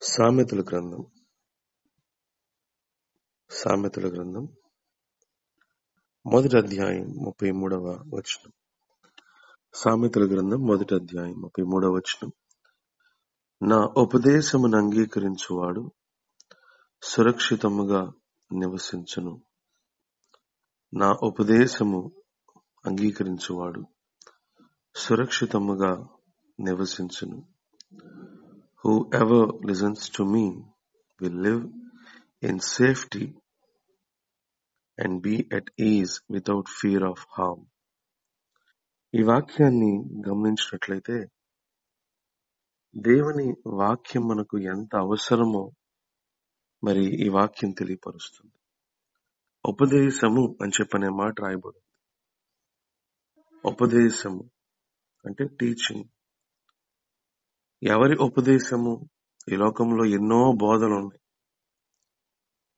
సామెతల గ్రంథం మొదటి అధ్యాయం 33వ వచనం. సామెతల గ్రంథం మొదటి అధ్యాయం 33వ వచనం. నా ఉపదేశమును అంగీకరించువాడు సురక్షితముగా నివసించును. నా ఉపదేశము అంగీకరించువాడు సురక్షితముగా నివసించును. Whoever listens to me will live in safety and be at ease without fear of harm. ఈ వాక్యాన్ని గమనించినట్లయితే దేవుని వాక్యం మనకు ఎంత అవసరమో మరి ఈ వాక్యం తెలియపరుస్తుంది. ఉపదేశము అని చెప్పనే మాట రాయబడింది. ఉపదేశము అంటే టీచింగ్. ఎవరి ఉపదేశము? ఈ లోకంలో ఎన్నో బోధలు ఉన్నాయి,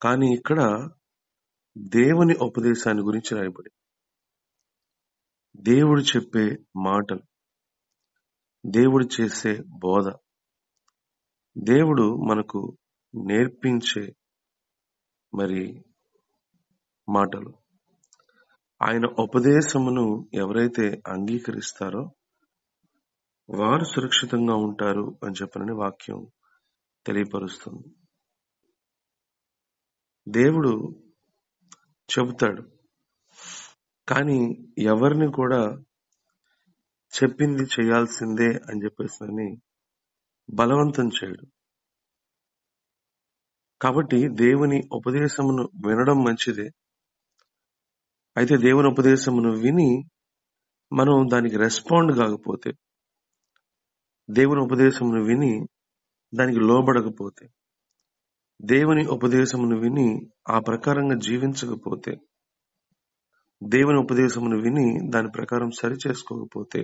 కానీ ఇక్కడ దేవుని ఉపదేశాన్ని గురించి రాయబడి, దేవుడు చెప్పే మాటలు, దేవుడు చేసే బోధ, దేవుడు మనకు నేర్పించే మరి మాటలు, ఆయన ఉపదేశమును ఎవరైతే అంగీకరిస్తారో వారు సురక్షితంగా ఉంటారు అని చెప్పనని వాక్యం తెలియపరుస్తుంది. దేవుడు చెబుతాడు, కానీ ఎవరిని కూడా చెప్పింది చేయాల్సిందే అని చెప్పేసి బలవంతం చేయడు. కాబట్టి దేవుని ఉపదేశమును వినడం మంచిదే. అయితే దేవుని ఉపదేశమును విని మనం దానికి రెస్పాండ్ కాకపోతే, దేవుని ఉపదేశమును విని దానికి లోబడకపోతే, దేవుని ఉపదేశమును విని ఆ ప్రకారంగా జీవించకపోతే, దేవుని ఉపదేశమును విని దాని ప్రకారం సరి చేసుకోకపోతే,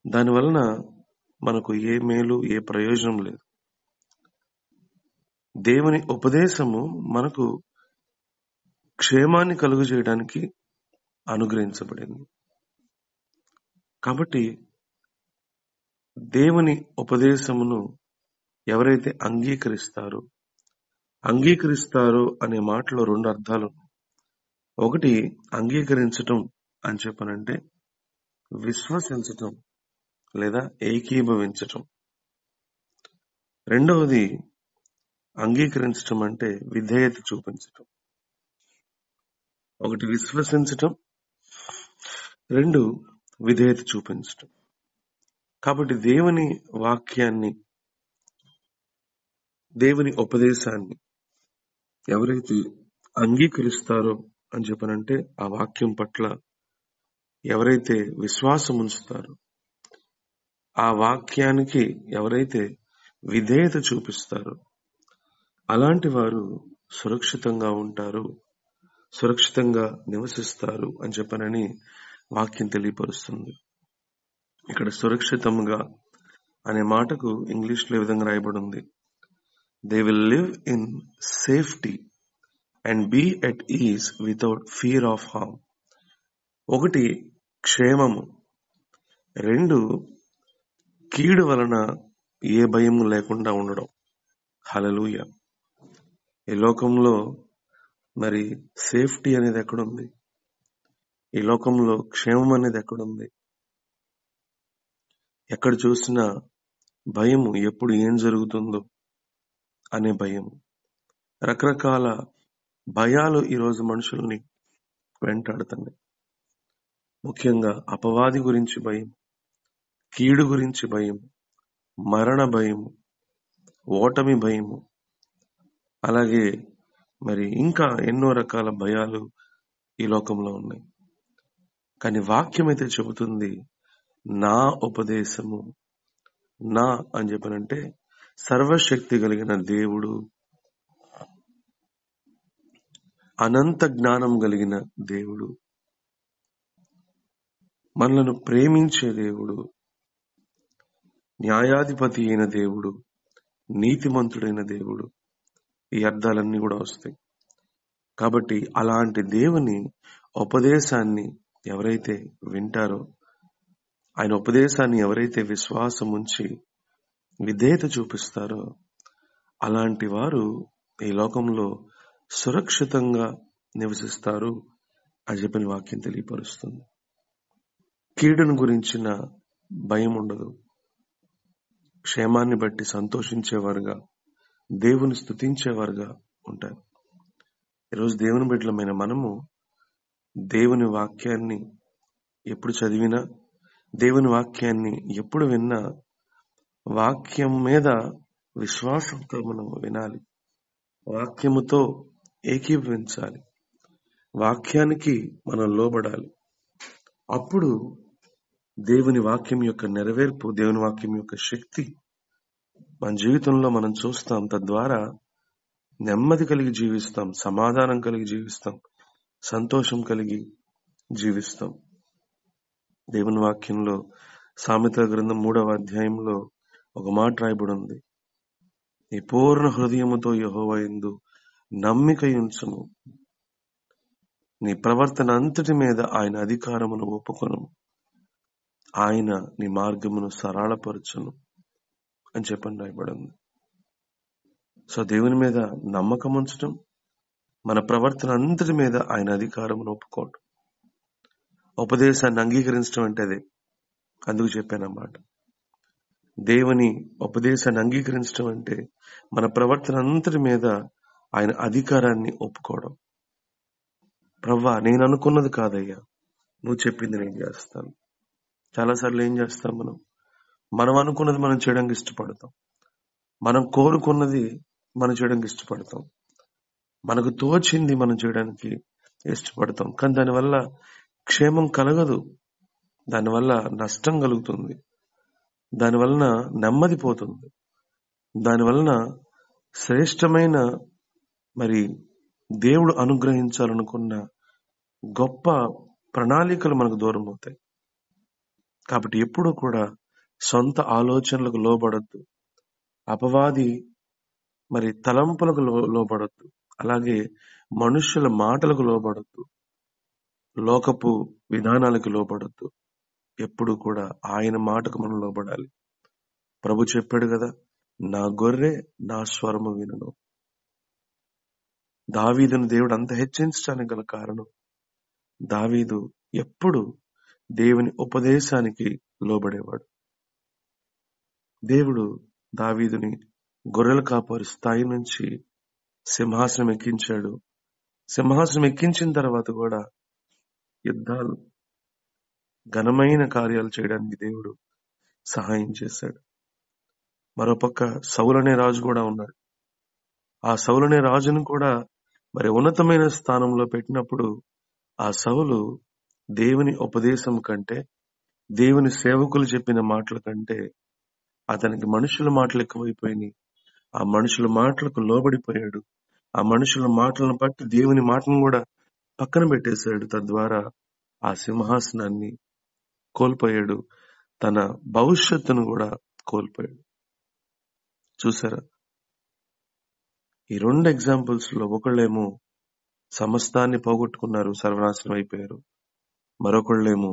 దాని వలన మనకు ఏ మేలు, ఏ ప్రయోజనం లేదు. దేవుని ఉపదేశము మనకు క్షేమాన్ని కలుగు చేయడానికి అనుగ్రహించబడింది. కాబట్టి దేవుని ఉపదేశమును ఎవరైతే అంగీకరిస్తారో అనే మాటలో రెండు అర్థాలు. ఒకటి అంగీకరించటం అని చెప్పనంటే విశ్వసించటం లేదా ఏకీభవించటం. రెండవది అంగీకరించటం అంటే విధేయత చూపించటం. ఒకటి విశ్వసించటం, రెండు విధేయత చూపించటం. కాబట్టి దేవుని వాక్యాన్ని, దేవుని ఉపదేశాన్ని ఎవరైతే అంగీకరిస్తారో అని చెప్పనంటే ఆ వాక్యం పట్ల ఎవరైతే విశ్వాసం ఉంచుతారో, ఆ వాక్యానికి ఎవరైతే విధేయత చూపిస్తారో అలాంటి వారు సురక్షితంగా ఉంటారు, సురక్షితంగా నివసిస్తారు అని చెప్పనని వాక్యం తెలియపరుస్తుంది. ఇక్కడ సురక్షితంగా అనే మాటకు ఇంగ్లీష్ లో ఈ విధంగా రాయబడి ఉంది. They will live in safety and be at ease without fear of harm. ఒకటి క్షేమము, రెండు కీడు వలన ఏ భయం లేకుండా ఉండడం. హల్లెలూయా. ఈ లోకంలో మరి సేఫ్టీ అనేది ఎక్కడుంది? ఈ లోకంలో క్షేమం అనేది ఎక్కడుంది? ఎక్కడ చూసినా భయము, ఎప్పుడు ఏం జరుగుతుందో అనే భయం. రకరకాల భయాలు ఈరోజు మనుషుల్ని వెంటాడుతున్నాయి. ముఖ్యంగా అపవాది గురించి భయం, కీడు గురించి భయం, మరణ భయము, ఓటమి భయము, అలాగే మరి ఇంకా ఎన్నో రకాల భయాలు ఈ లోకంలో ఉన్నాయి. కానీ వాక్యం అయితే చెబుతుంది, నా ఉపదేశము, నా అని చెప్పనంటే సర్వశక్తి కలిగిన దేవుడు, అనంత జ్ఞానం కలిగిన దేవుడు, మనలను ప్రేమించే దేవుడు, న్యాయాధిపతి అయిన దేవుడు, నీతిమంతుడైన దేవుడు, ఈ అర్థాలన్నీ కూడా వస్తాయి. కాబట్టి అలాంటి దేవుని ఉపదేశాన్ని ఎవరైతే వింటారో, ఆయన ఉపదేశాన్ని ఎవరైతే విశ్వాసం ఉంచి విధేయత చూపిస్తారో అలాంటి వారు ఈ లోకంలో సురక్షితంగా నివసిస్తారు అని చెప్పిన వాక్యం తెలియపరుస్తుంది. కీడును గురించిన భయం ఉండదు. క్షేమాన్ని బట్టి సంతోషించేవారుగా, దేవుని స్తుతించేవారుగా ఉంటారు. ఈరోజు దేవుని బిడ్డలమైన మనము దేవుని వాక్యాన్ని ఎప్పుడు చదివినా, దేవుని వాక్యాన్ని ఎప్పుడు విన్నా, వాక్యం మీద విశ్వాసంతో మనం వినాలి. వాక్యముతో ఏకీభవించాలి. వాక్యానికి మనం లోబడాలి. అప్పుడు దేవుని వాక్యం యొక్క నెరవేర్పు, దేవుని వాక్యం యొక్క శక్తి మన జీవితంలో మనం చూస్తాం. తద్వారా నెమ్మది కలిగి జీవిస్తాం, సమాధానం కలిగి జీవిస్తాం, సంతోషం కలిగి జీవిస్తాం. దేవుని వాక్యంలో సామెతల గ్రంథం 3వ అధ్యాయంలో ఒక మాట రాయబడి ఉంది. నీ పూర్ణ హృదయముతో యెహోవా యందు నమ్మిక ఉంచుము, నీ ప్రవర్తన అంతటి మీద ఆయన అధికారమును ఒప్పుకొను, ఆయన నీ మార్గమును సరళపరచును అని చెప్పని రాయబడింది. సో దేవుని మీద నమ్మకం ఉంచడం, మన ప్రవర్తన అంతటి మీద ఆయన అధికారమును ఒప్పుకోవడం, ఉపదేశాన్ని అంగీకరించడం అంటే అదే. అందుకు చెప్పానన్నమాట. దేవుని ఉపదేశాన్ని అంగీకరించడం అంటే మన ప్రవర్తన అంతటి మీద ఆయన అధికారాన్ని ఒప్పుకోవడం. ప్రవ్వా, నేను అనుకున్నది కాదయ్యా, నువ్వు చెప్పింది నేను చేస్తాను. చాలాసార్లు ఏం చేస్తాం, మనం అనుకున్నది మనం చేయడానికి ఇష్టపడతాం, మనం కోరుకున్నది మనం చేయడానికి ఇష్టపడతాం, మనకు తోచింది మనం చేయడానికి ఇష్టపడతాం. కానీ దానివల్ల క్షేమం కలగదు, దానివల్ల నష్టం కలుగుతుంది, దానివలన నెమ్మది పోతుంది, దానివలన శ్రేష్టమైన దేవుడు అనుగ్రహించాలనుకున్న గొప్ప ప్రణాళికలు మనకు దూరం అవుతాయి. కాబట్టి ఎప్పుడూ కూడా సొంత ఆలోచనలకు లోబడద్దు, అపవాది తలంపులకు లోబడద్దు, అలాగే మనుషుల మాటలకు లోబడద్దు, లోకపు విధానాలకు లోబడద్దు. ఎప్పుడు కూడా ఆయన మాటకు మనం లోబడాలి. ప్రభు చెప్పాడు కదా, నా గొర్రె నా స్వరము వినును. దావీదును దేవుడు అంత హెచ్చించడానికి గల కారణం, దావీదు ఎప్పుడు దేవుని ఉపదేశానికి లోబడేవాడు. దేవుడు దావీదుని గొర్రెల కాపరి స్థాయి నుంచి సింహాసనం ఎక్కించాడు. సింహాసనం ఎక్కించిన తర్వాత కూడా యుద్ధాలు, ఘనమైన కార్యాలు చేయడానికి దేవుడు సహాయం చేశాడు. మరోపక్క సౌలనే రాజు కూడా ఉన్నాడు. ఆ సౌలనే రాజును కూడా ఉన్నతమైన స్థానంలో పెట్టినప్పుడు ఆ సౌలు దేవుని ఉపదేశం కంటే, దేవుని సేవకులు చెప్పిన మాటల కంటే అతనికి మనుషుల మాటలు ఎక్కువైపోయినాయి. ఆ మనుషుల మాటలకు లోబడిపోయాడు. ఆ మనుషుల మాటలను బట్టి దేవుని మాటను కూడా పక్కన పెట్టేశాడు. తద్వారా ఆ సింహాసనాన్ని కోల్పోయాడు, తన భవిష్యత్తును కూడా కోల్పోయాడు. చూసారా, ఈ 2 ఎగ్జాంపుల్స్ లో ఒకళ్ళేమో సమస్తాన్ని పోగొట్టుకున్నారు, సర్వనాశనం అయిపోయారు. మరొకళ్ళేమో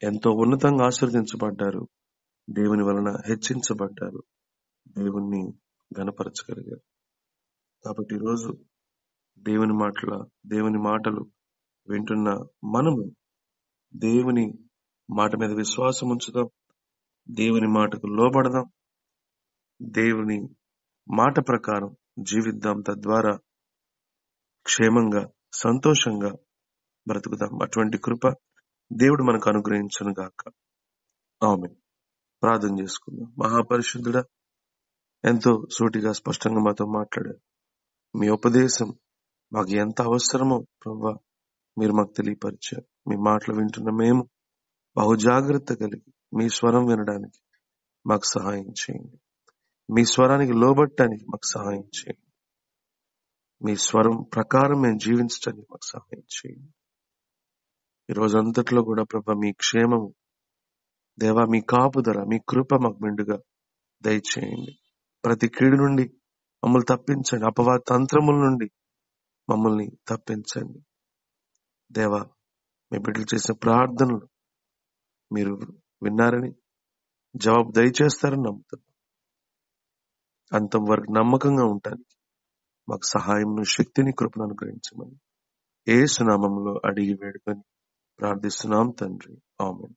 ఎంతో ఉన్నతంగా ఆశీర్వదించబడ్డారు, దేవుని వలన హెచ్చించబడ్డారు, దేవుణ్ణి ఘనపరచగలిగారు. కాబట్టి ఈరోజు దేవుని మాటలు వింటున్న మనము దేవుని మాట మీద విశ్వాసం ఉంచుదాం, దేవుని మాటకు లోబడదాం, దేవుని మాట ప్రకారం జీవిద్దాం. తద్వారా క్షేమంగా, సంతోషంగా బ్రతుకుదాం. అటువంటి కృప దేవుడు మనకు అనుగ్రహించును గాక. ఆమేన్. ప్రార్థన చేసుకుందాం. మహాపరిశుద్ధుడా, ఎంతో సూటిగా స్పష్టంగా మాతో మాట్లాడారు. మీ ఉపదేశం మాకు ఎంత అవసరమో ప్రభువా మీరు మాకు తెలియపరిచారు. మీ మాటలు వింటున్న మేము బహు జాగ్రత్త కలిగి మీ స్వరం వినడానికి మాకు సహాయం చేయండి. మీ స్వరానికి లోబట్టడానికి మాకు సహాయం చేయండి. మీ స్వరం ప్రకారం మేము జీవించడానికి మాకు సహాయం చేయండి. ఈ రోజంతట్లో కూడా ప్రభా మీ క్షేమము, దేవా మీ కాపుదల, మీ కృప మాకు మెండుగా దయచేయండి. ప్రతి కీడు నుండి మమ్మల్ని తప్పించండి, అపవాద తంత్రముల నుండి మమ్మల్ని తప్పించండి. దేవా, మీ బిడ్డలు చేసిన ప్రార్థనలు మీరు విన్నారని, జవాబు దయచేస్తారని నమ్ముతున్నాం. అంతం వరకు నమ్మకంగా ఉండటానికి మాకు సహాయంను, శక్తిని, కృపను అనుగ్రహించమని యేసు నామములో అడిగి వేడుకొని ప్రార్థిస్తున్నాం తండ్రి. ఆమేన్.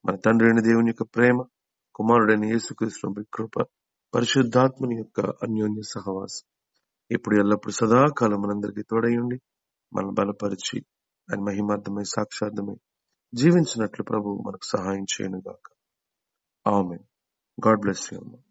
మన తండ్రి అయిన దేవుని యొక్క ప్రేమ, కుమారుడైన యేసుక్రీస్తు కృప, పరిశుద్ధాత్మని యొక్క అన్యోన్య సహవాసం ఇప్పుడు ఎల్లప్పుడు సదాకాలం మనందరికీ తోడై ఉండి మనం బలపరిచి ఆయన మహిమార్థమై సాక్షార్థమై జీవించినట్లు ప్రభు మనకు సహాయం చేయను గాక. ఆమేన్. God bless you.